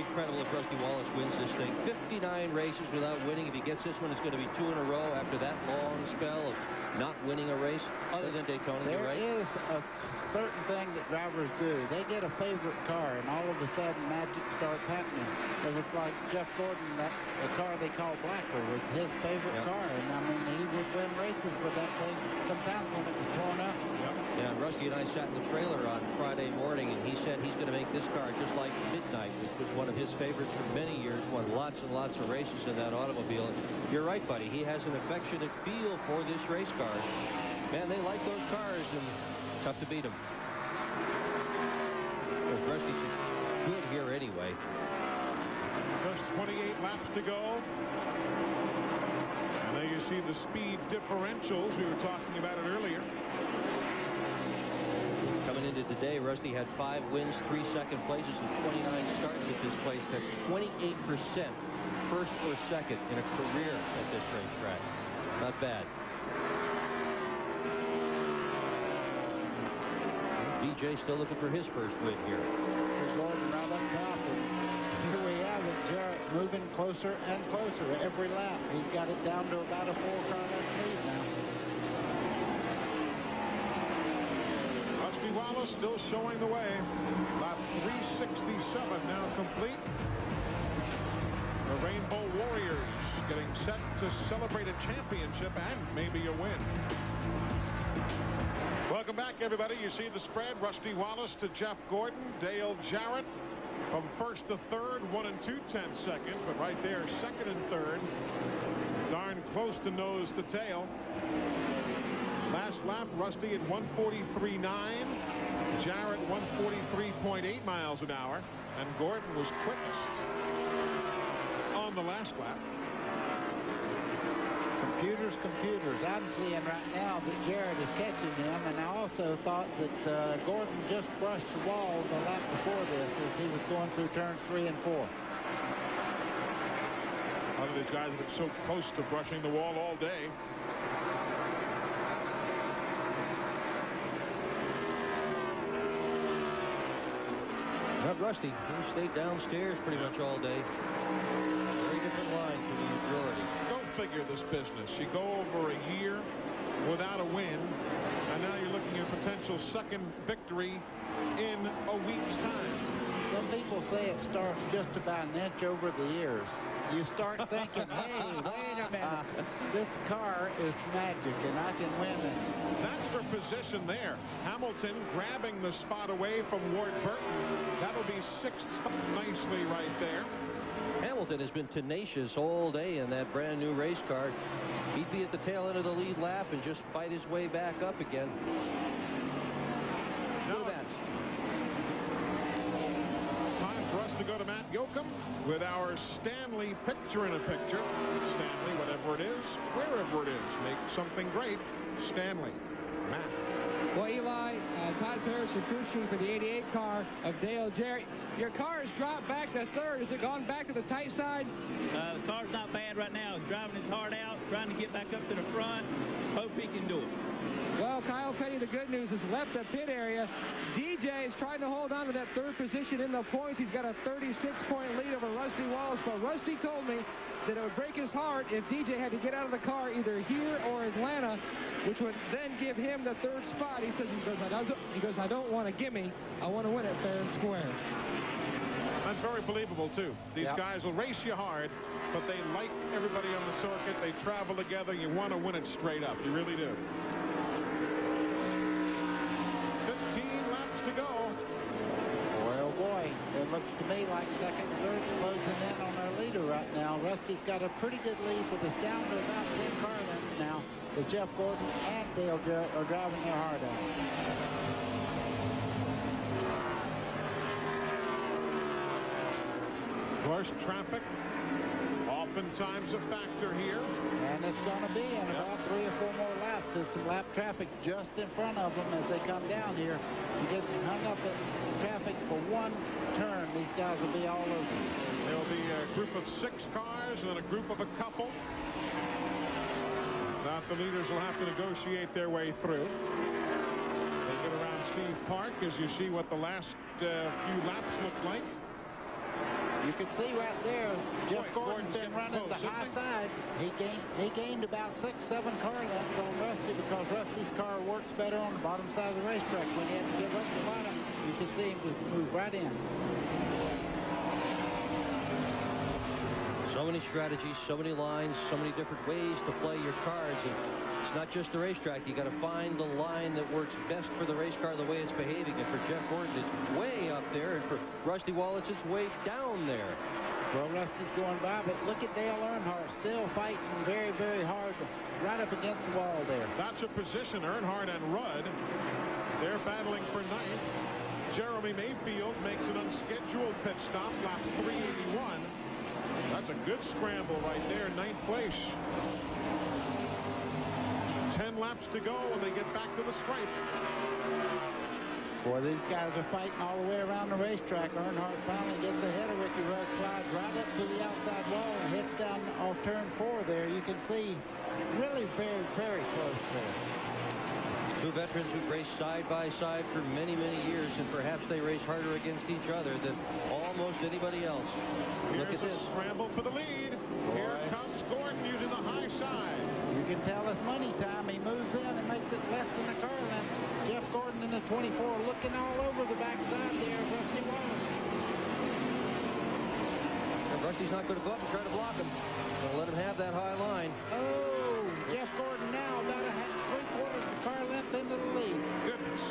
incredible if Rusty Wallace wins this thing. 59 races without winning. If he gets this one, it's going to be 2 in a row after that long spell of not winning a race other than Daytona. There right? is a certain thing that drivers do. They get a favorite car, and all of a sudden magic starts happening. It was like Jeff Gordon, the car they call Blacker was his favorite car, and I mean he would win races with that thing sometimes when it was torn up. Yeah, Rusty and I sat in the trailer on Friday morning, and he said he's going to make this car just like Midnight, which was one of his favorites for many years, won lots and lots of races in that automobile. And you're right, buddy. He has an affectionate feel for this race car. Man, they like those cars, and tough to beat them. Rusty's good here anyway. Just 28 laps to go. And there you see the speed differentials. We were talking about it earlier. Coming into today, Rusty had 5 wins, 3 second places, and 29 starts at this place. That's 28% first or second in a career at this racetrack. Not bad. DJ still looking for his first win here. He's Gordon right up top, and here we have it. Jarrett moving closer and closer every lap. He's got it down to about a 4-car length lead now. Rusty Wallace still showing the way. Lap 367 now complete. The Rainbow Warriors getting set to celebrate a championship and maybe a win. Welcome back, everybody. You see the spread. Rusty Wallace to Jeff Gordon. Dale Jarrett from first to third, 1 and 2/10 seconds. But right there, second and third. Darn close to nose to tail. Last lap, Rusty at 143.9. Jarrett 143.8 miles an hour. And Gordon was quickest on the last lap. Computers. I'm seeing right now that Jarrett is catching him, and I also thought that Gordon just brushed the wall the lap before this as he was going through turns 3 and 4. A lot of these guys have been so close to brushing the wall all day. Not Rusty. He stayed downstairs pretty much all day. Very different line for the majority. Figure this business. You go over a year without a win, and now you're looking at a potential second victory in a week's time. Some people say it starts just about an inch over the ears. You start thinking, hey, wait a minute, this car is magic and I can win it. That's their position there. Hamilton grabbing the spot away from Ward Burton. That'll be 6th nicely right there. Hamilton has been tenacious all day in that brand new race car. He'd be at the tail end of the lead lap and just fight his way back up again. Now time for us to go to Matt Yoakum with our Stanley picture-in-a-picture. Stanley, whatever it is, wherever it is, make something great. Stanley. Matt. Well, Eli, Todd Parrish recruiting for the 88 car of Dale Jarrett. Your car has dropped back to third. Has it gone back to the tight side? The car's not bad right now. He's driving his heart out, trying to get back up to the front. Hope he can do it. Well, Kyle Petty, the good news, has left the pit area. DJ is trying to hold on to that third position in the points. He's got a 36-point lead over Rusty Wallace, but Rusty told me that it would break his heart if DJ had to get out of the car either here or Atlanta, which would then give him the third spot. He says, I don't want a gimme. I want to win it fair and square. That's very believable, too. These guys will race you hard, but they like everybody on the circuit. They travel together. You want to win it straight up. You really do. 15 laps to go. Boy, oh boy. It looks to me like second and third closing in on our leader right now. Rusty's got a pretty good lead with us down to about 10 car lengths now. But Jeff Gordon and Dale Jarrett are driving their heart out. Of course, traffic oftentimes a factor here. And it's going to be in about 3 or 4 more laps. There's some lap traffic just in front of them as they come down here. You get hung up at traffic for one turn, these guys will be all over. There'll be a group of 6 cars and then a group of a couple. Now the leaders will have to negotiate their way through. They get around Steve Park as you see what the last few laps look like. You can see right there, Jeff Gordon's been running the high side. He gained about 6-7 car lengths on Rusty because Rusty's car works better on the bottom side of the racetrack. When he had to give up the bottom, you can see him just move right in. So many strategies, so many lines, so many different ways to play your cards. And it's not just the racetrack. You got to find the line that works best for the race car, the way it's behaving. And for Jeff Gordon, it's way up there. And for Rusty Wallace, it's way down there. Well, Rusty's going by, but look at Dale Earnhardt still fighting very, very hard right up against the wall there. That's a position. Earnhardt and Rudd, they're battling for ninth. Jeremy Mayfield makes an unscheduled pit stop, lap 381. That's a good scramble right there, ninth place. 10 laps to go and they get back to the stripe. Boy, these guys are fighting all the way around the racetrack. Earnhardt finally gets ahead of Ricky Rudd, slides right up to the outside wall and hits down off turn 4 there. You can see really very, very close there. Two veterans who've raced side by side for many, many years, and perhaps they race harder against each other than almost anybody else. Look at this. Scramble for the lead. Boy. Here comes Gordon using the high side. You can tell it's money time. He moves in and makes it less than a car length. Jeff Gordon in the 24 looking all over the backside there of Rusty Wallace. And Rusty's not going to go up and try to block him. Going to let him have that high line. Oh, Jeff Gordon now about a 3/4 of the car length into the lead. Goodness.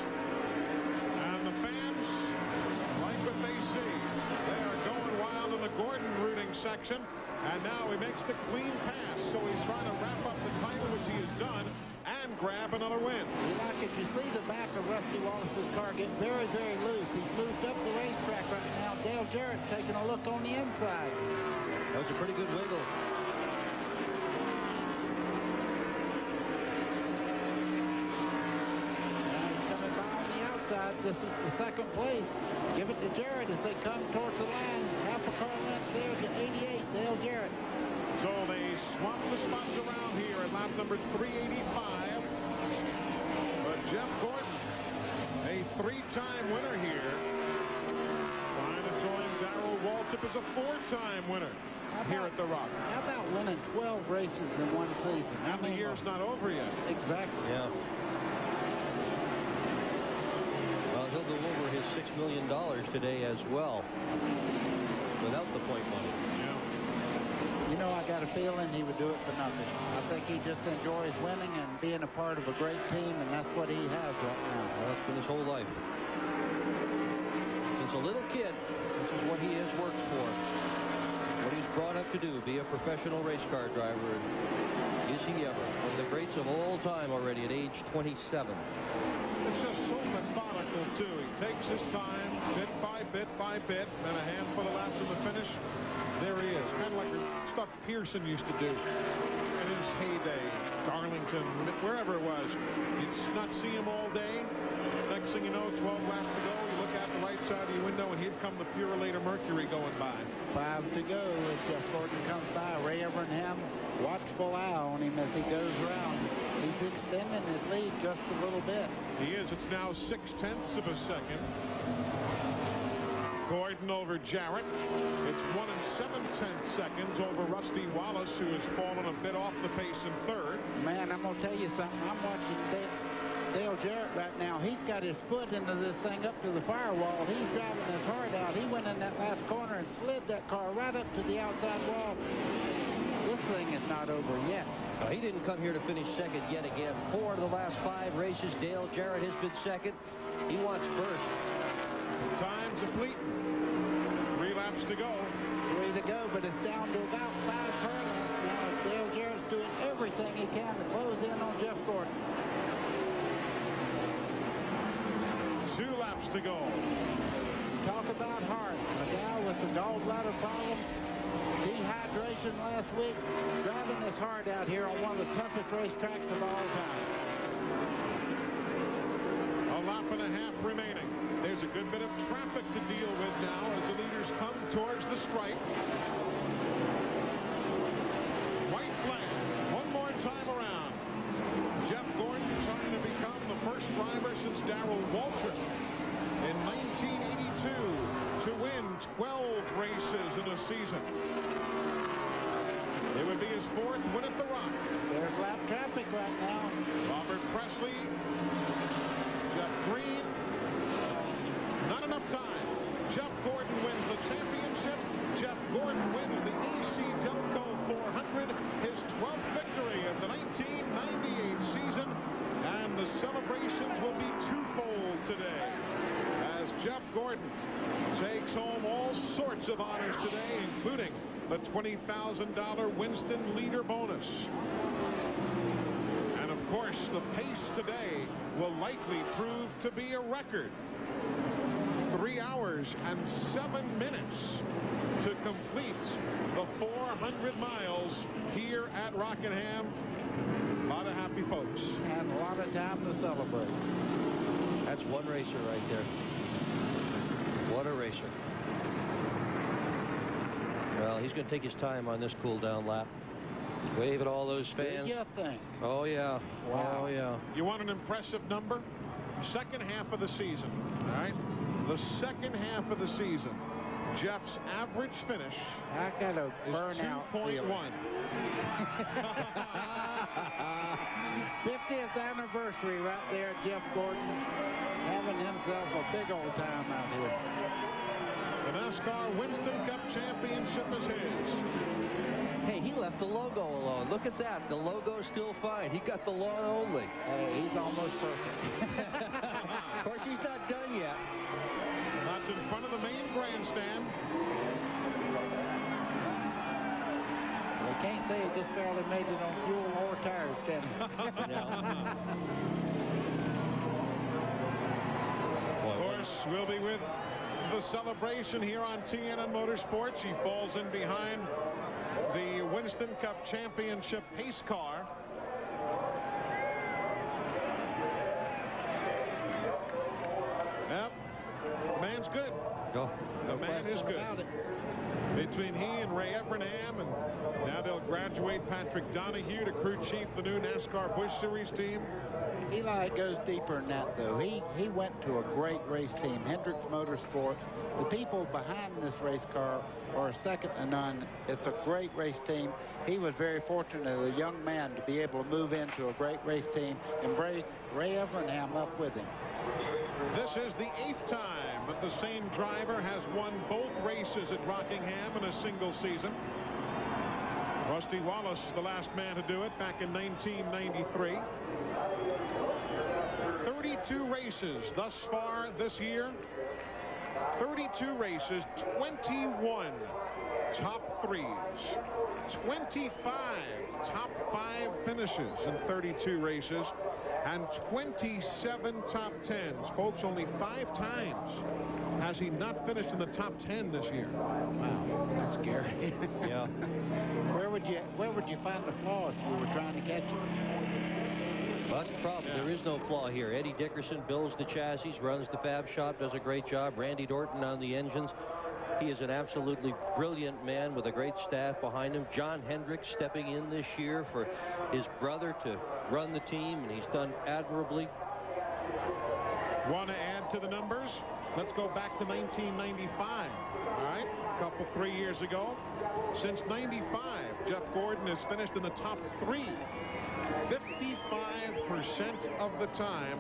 And the fans like what they see. They are going wild in the Gordon rooting section. And now he makes the clean pass. So he's trying to wrap up the title, which he has done, and grab another win. Like if you see the back of Rusty Wallace's car get very, very loose. He's moved up the racetrack right now. Dale Jarrett taking a look on the inside. That was a pretty good wiggle. This is the second place. Give it to Jarrett as they come towards the line. Half a car length there to 88, Dale Jarrett. So they swap the spots around here at lap number 385. But Jeff Gordon, a 3-time winner here. Trying to join Darrell Waltrip as a 4-time winner here at the Rock. How about winning 12 races in one season? I mean, the year's not over yet. Exactly. Yeah. He'll go over his $6 million today as well without the point money. Yeah. You know, I got a feeling he would do it for nothing. I think he just enjoys winning and being a part of a great team, and that's what he has right now. Well, that's been his whole life. Since a little kid, this is what he has worked for. What he's brought up to do, be a professional race car driver. Is he ever? One of the greats of all time already at age 27. It's just so methodical, too. He takes his time, bit by bit by bit, and a handful of laps to the finish. There he is. Kind of like the stuff Pearson used to do in his heyday. Darlington, wherever it was. You'd not see him all day. Next thing you know, 12 laps to go. You look out the right side of your window, and he'd come the Purolator Mercury going by. 5 to go as Jeff Gordon comes by. Ray Evernham, watchful eye on him as he goes around. He's extending his lead just a little bit. He is. It's now 0.6 of a second. Gordon over Jarrett. It's 1 7/10 seconds over Rusty Wallace, who has fallen a bit off the pace in third. Man, I'm going to tell you something. I'm watching Dale Jarrett right now. He's got his foot into this thing up to the firewall. He's driving his heart out. He went in that last corner and slid that car right up to the outside wall. This thing is not over yet. He didn't come here to finish second yet again. 4 of the last 5 races, Dale Jarrett has been second. He wants first. Time's a fleeting. 3 laps to go. 3 to go, but it's down to about 5 car lengths now. Dale Jarrett's doing everything he can to close in on Jeff Gordon. 2 laps to go. Talk about heart. A guy with a gallbladder problem, dehydration last week, driving his heart out here on one of the toughest racetracks of all time. A lap and a half remaining. There's a good bit of traffic to deal with now as the leaders come towards the stripe. White flag. One more time around. Jeff Gordon trying to become the first driver since Darrell Waltrip in 1982 to win 12 races in a season. It would be his 4th win at the Rock. There's lap traffic right now. Robert Presley, Jeff Green. Not enough time. Jeff Gordon wins the championship. Jeff Gordon wins the EC Delco 400, his 12th victory of the 1998 season. And the celebrations will be twofold today, as Jeff Gordon takes home all sorts of honors today, including the $20,000 Winston Leader bonus. And of course, the pace today will likely prove to be a record. 3 hours and 7 minutes to complete the 400 miles here at Rockingham. A lot of happy folks. And a lot of time to celebrate. That's one racer right there. What a racer. Well, he's going to take his time on this cool-down lap. Wave at all those fans. What do you think? Oh, yeah. Wow. Oh, yeah. You want an impressive number? Second half of the season, all right? The second half of the season, Jeff's average finish I got a is burnout 2.1. 50th anniversary right there, Jeff Gordon having himself a big old time out here. The NASCAR Winston Cup Championship is his. Hey, he left the logo alone. Look at that. The logo's still fine. He got the lawn only. Hey, he's almost perfect. Of course, he's not done yet. That's in front of the main grandstand. They can't say he just barely made it on fuel or tires, can he? Of course, we'll be with the celebration here on TNN Motorsports. He falls in behind the Winston Cup Championship pace car. Yep, the man's good. Go. The man is good. Between he and Ray Evernham, and now they'll graduate Patrick Donahue to crew chief the new NASCAR Busch Series team. Eli goes deeper than that, though. He went to a great race team, Hendricks Motorsports. The people behind this race car are second to none. It's a great race team. He was very fortunate as a young man to be able to move into a great race team and bring Ray Evernham up with him. This is the 8th time that the same driver has won both races at Rockingham in a single season. Rusty Wallace, the last man to do it back in 1993. 32 races thus far this year. 32 races, 21 top 3s, 25 top 5 finishes in 32 races, and 27 top 10s. Folks, only 5 times has he not finished in the top 10 this year. Wow, that's scary. Yeah. Where would you find the flaw if you were trying to catch him? Well, that's the problem. Yeah. There is no flaw here. Eddie Dickerson builds the chassis, runs the fab shop, does a great job. Randy Dorton on the engines. He is an absolutely brilliant man with a great staff behind him. John Hendricks stepping in this year for his brother to run the team, and he's done admirably. Want to add to the numbers? Let's go back to 1995. All right, a 3 years ago. Since 95, Jeff Gordon has finished in the top 3. 55% of the time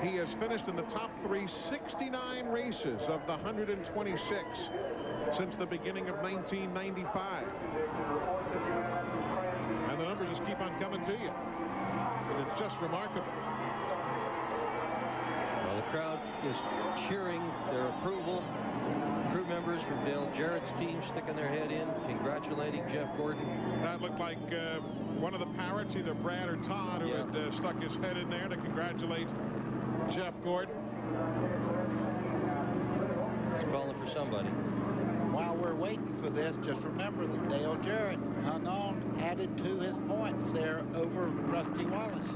he has finished in the top 3, 69 races of the 126 since the beginning of 1995. And the numbers just keep on coming to you. And it's just remarkable. Well, the crowd is cheering their approval. Crew members from Dale Jarrett's team sticking their head in, congratulating Jeff Gordon. That looked like one of the Parrots, either Brad or Todd, who had stuck his head in there to congratulate Jeff Gordon. He's calling for somebody. While we're waiting for this, just remember that Dale Jarrett hung on, added to his points there over Rusty Wallace.